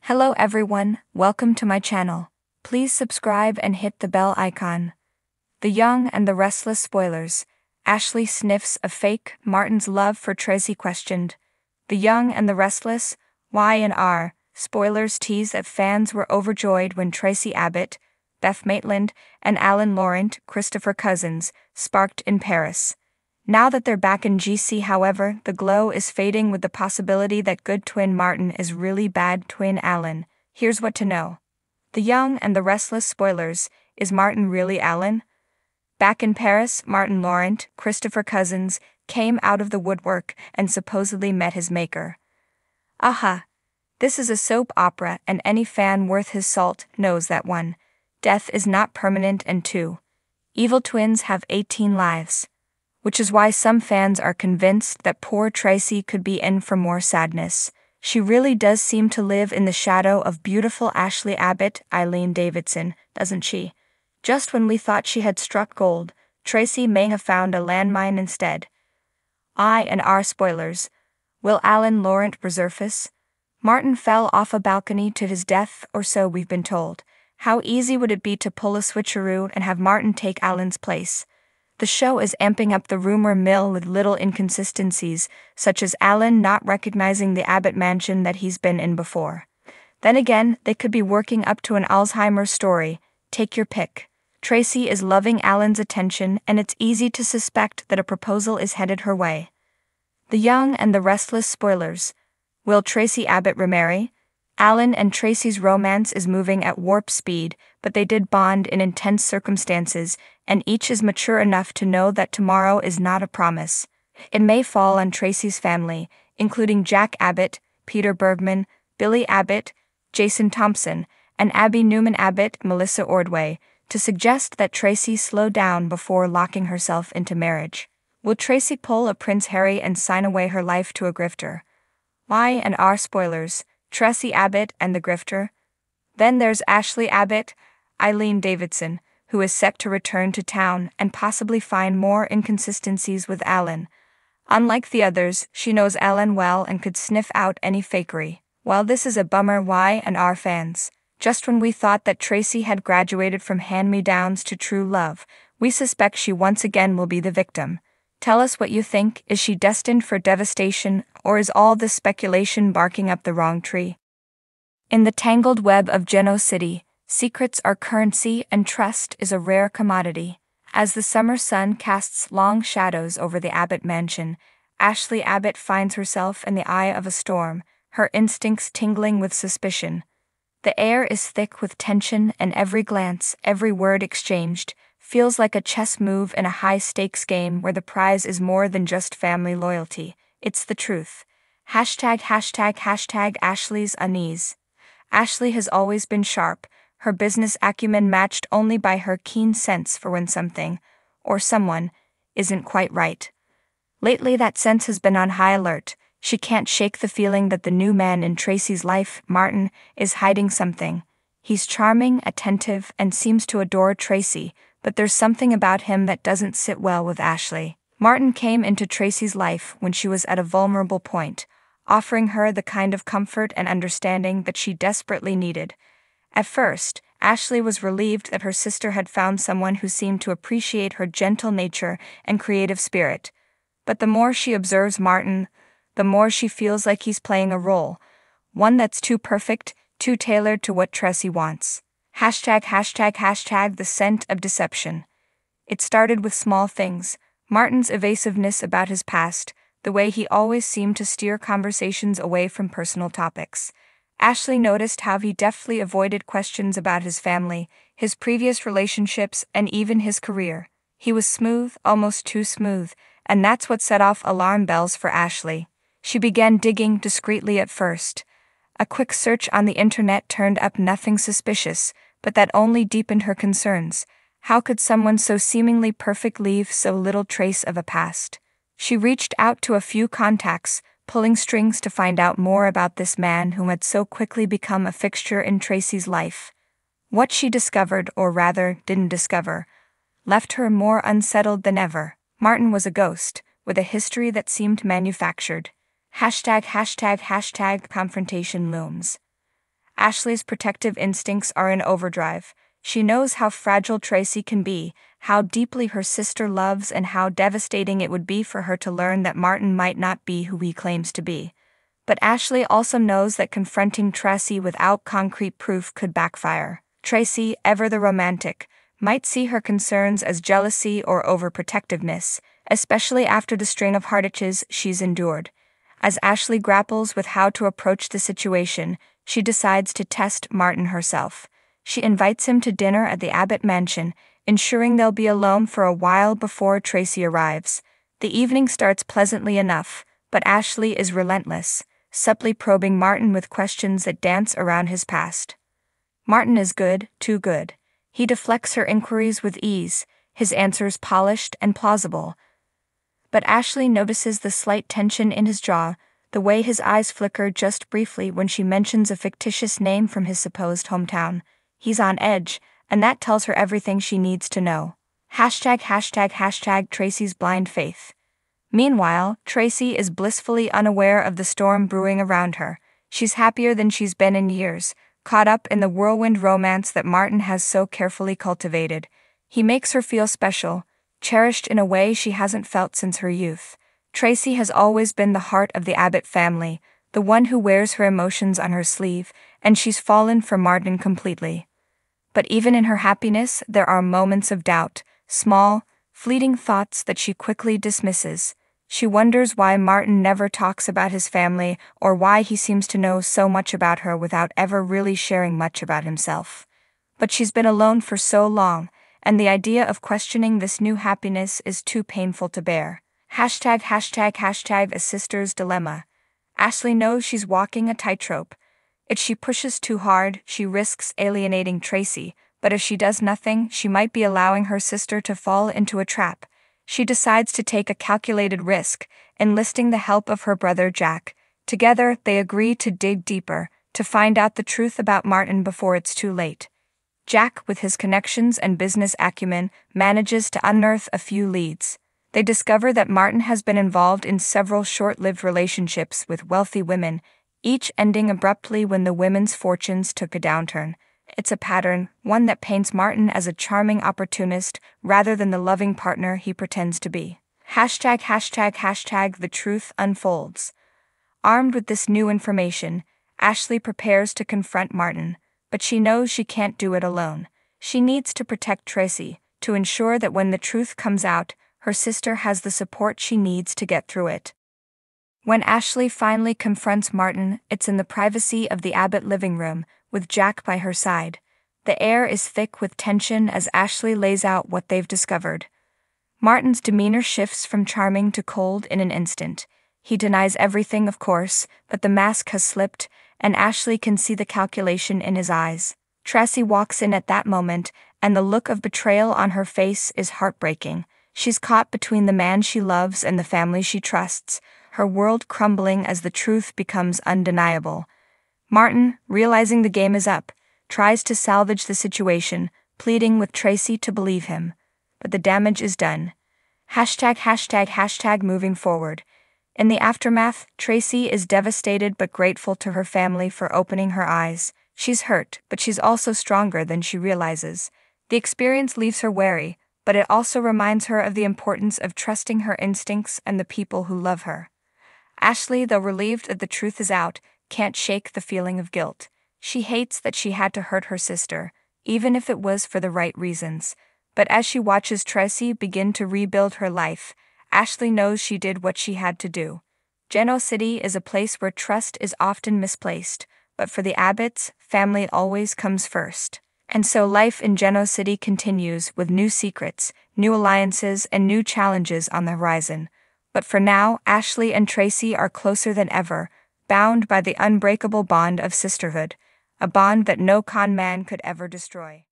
Hello everyone, welcome to my channel. Please subscribe and hit the bell icon. The Young and the Restless spoilers. Ashley sniffs a fake, Martin's love for Traci questioned. The Young and the Restless, Y&R, spoilers tease that fans were overjoyed when Traci Abbott, Beth Maitland, and Alan Laurent, Christopher Cousins, sparked in Paris. Now that they're back in GC, however, the glow is fading with the possibility that good twin Martin is really bad twin Alan. Here's what to know. The Young and the Restless spoilers. Is Martin really Alan? Back in Paris, Martin Laurent, Christopher Cousins, came out of the woodwork and supposedly met his maker. Aha! This is a soap opera, and any fan worth his salt knows that 1. Death is not permanent, and 2. Evil twins have 18 lives. Which is why some fans are convinced that poor Traci could be in for more sadness. She really does seem to live in the shadow of beautiful Ashley Abbott, Eileen Davidson, doesn't she? Just when we thought she had struck gold, Traci may have found a landmine instead. I&R spoilers. Will Alan Laurent resurface? Martin fell off a balcony to his death, or so we've been told. How easy would it be to pull a switcheroo and have Martin take Alan's place? The show is amping up the rumor mill with little inconsistencies, such as Alan not recognizing the Abbott mansion that he's been in before. Then again, they could be working up to an Alzheimer's story. Take your pick. Traci is loving Alan's attention, and it's easy to suspect that a proposal is headed her way. The Young and the Restless spoilers. Will Traci Abbott remarry? Alan and Traci's romance is moving at warp speed, but they did bond in intense circumstances, and each is mature enough to know that tomorrow is not a promise. It may fall on Traci's family, including Jack Abbott, Peter Bergman, Billy Abbott, Jason Thompson, and Abby Newman Abbott, Melissa Ordway, to suggest that Traci slow down before locking herself into marriage. Will Traci pull a Prince Harry and sign away her life to a grifter? Y&R spoilers. Traci Abbott and the grifter. Then there's Ashley Abbott, Eileen Davidson, who is set to return to town and possibly find more inconsistencies with Alan. Unlike the others, she knows Alan well and could sniff out any fakery. While this is a bummer, Y&R fans, just when we thought that Traci had graduated from hand-me-downs to true love, we suspect she once again will be the victim. Tell us what you think. Is she destined for devastation, or is all this speculation barking up the wrong tree? In the tangled web of Geno City, secrets are currency and trust is a rare commodity. As the summer sun casts long shadows over the Abbott mansion, Ashley Abbott finds herself in the eye of a storm, her instincts tingling with suspicion. The air is thick with tension, and every glance, every word exchanged, feels like a chess move in a high-stakes game where the prize is more than just family loyalty. It's the truth. ##### Ashley's unease. Ashley has always been sharp, her business acumen matched only by her keen sense for when something, or someone, isn't quite right. Lately that sense has been on high alert. She can't shake the feeling that the new man in Traci's life, Martin, is hiding something. He's charming, attentive, and seems to adore Traci, but there's something about him that doesn't sit well with Ashley. Martin came into Traci's life when she was at a vulnerable point, offering her the kind of comfort and understanding that she desperately needed. At first, Ashley was relieved that her sister had found someone who seemed to appreciate her gentle nature and creative spirit. But the more she observes Martin, the more she feels like he's playing a role, one that's too perfect, too tailored to what Traci wants. #### The scent of deception. It started with small things. Martin's evasiveness about his past, the way he always seemed to steer conversations away from personal topics. Ashley noticed how he deftly avoided questions about his family, his previous relationships, and even his career. He was smooth, almost too smooth, and that's what set off alarm bells for Ashley. She began digging discreetly at first. A quick search on the internet turned up nothing suspicious, but that only deepened her concerns. How could someone so seemingly perfect leave so little trace of a past? She reached out to a few contacts, pulling strings to find out more about this man who had so quickly become a fixture in Traci's life. What she discovered, or rather didn't discover, left her more unsettled than ever. Martin was a ghost, with a history that seemed manufactured. ###confrontation looms. Ashley's protective instincts are in overdrive. She knows how fragile Traci can be, how deeply her sister loves, and how devastating it would be for her to learn that Martin might not be who he claims to be. But Ashley also knows that confronting Traci without concrete proof could backfire. Traci, ever the romantic, might see her concerns as jealousy or overprotectiveness, especially after the string of heartaches she's endured. As Ashley grapples with how to approach the situation, she decides to test Martin herself. She invites him to dinner at the Abbott mansion, ensuring they'll be alone for a while before Traci arrives. The evening starts pleasantly enough, but Ashley is relentless, subtly probing Martin with questions that dance around his past. Martin is good, too good. He deflects her inquiries with ease, his answers polished and plausible. But Ashley notices the slight tension in his jaw, the way his eyes flicker just briefly when she mentions a fictitious name from his supposed hometown. He's on edge, and that tells her everything she needs to know. Traci's blind faith. Meanwhile, Traci is blissfully unaware of the storm brewing around her. She's happier than she's been in years, caught up in the whirlwind romance that Martin has so carefully cultivated. He makes her feel special, cherished in a way she hasn't felt since her youth. Traci has always been the heart of the Abbott family, the one who wears her emotions on her sleeve, and she's fallen for Martin completely. But even in her happiness, there are moments of doubt, small, fleeting thoughts that she quickly dismisses. She wonders why Martin never talks about his family, or why he seems to know so much about her without ever really sharing much about himself. But she's been alone for so long, and the idea of questioning this new happiness is too painful to bear. A sister's dilemma. Ashley knows she's walking a tightrope. If she pushes too hard, she risks alienating Traci, but if she does nothing, she might be allowing her sister to fall into a trap. She decides to take a calculated risk, enlisting the help of her brother Jack. Together, they agree to dig deeper, to find out the truth about Martin before it's too late. Jack, with his connections and business acumen, manages to unearth a few leads. They discover that Martin has been involved in several short-lived relationships with wealthy women, each ending abruptly when the women's fortunes took a downturn. It's a pattern, one that paints Martin as a charming opportunist rather than the loving partner he pretends to be. The truth unfolds. Armed with this new information, Ashley prepares to confront Martin, but she knows she can't do it alone. She needs to protect Traci, to ensure that when the truth comes out, her sister has the support she needs to get through it. When Ashley finally confronts Martin, it's in the privacy of the Abbott living room, with Jack by her side. The air is thick with tension as Ashley lays out what they've discovered. Martin's demeanor shifts from charming to cold in an instant. He denies everything, of course, but the mask has slipped, and Ashley can see the calculation in his eyes. Traci walks in at that moment, and the look of betrayal on her face is heartbreaking. She's caught between the man she loves and the family she trusts, her world crumbling as the truth becomes undeniable. Martin, realizing the game is up, tries to salvage the situation, pleading with Traci to believe him. But the damage is done. Moving forward. In the aftermath, Traci is devastated but grateful to her family for opening her eyes. She's hurt, but she's also stronger than she realizes. The experience leaves her wary, but it also reminds her of the importance of trusting her instincts and the people who love her. Ashley, though relieved that the truth is out, can't shake the feeling of guilt. She hates that she had to hurt her sister, even if it was for the right reasons. But as she watches Traci begin to rebuild her life, Ashley knows she did what she had to do. Genoa City is a place where trust is often misplaced, but for the Abbotts, family always comes first. And so life in Genoa City continues with new secrets, new alliances, and new challenges on the horizon. But for now, Ashley and Traci are closer than ever, bound by the unbreakable bond of sisterhood, a bond that no con man could ever destroy.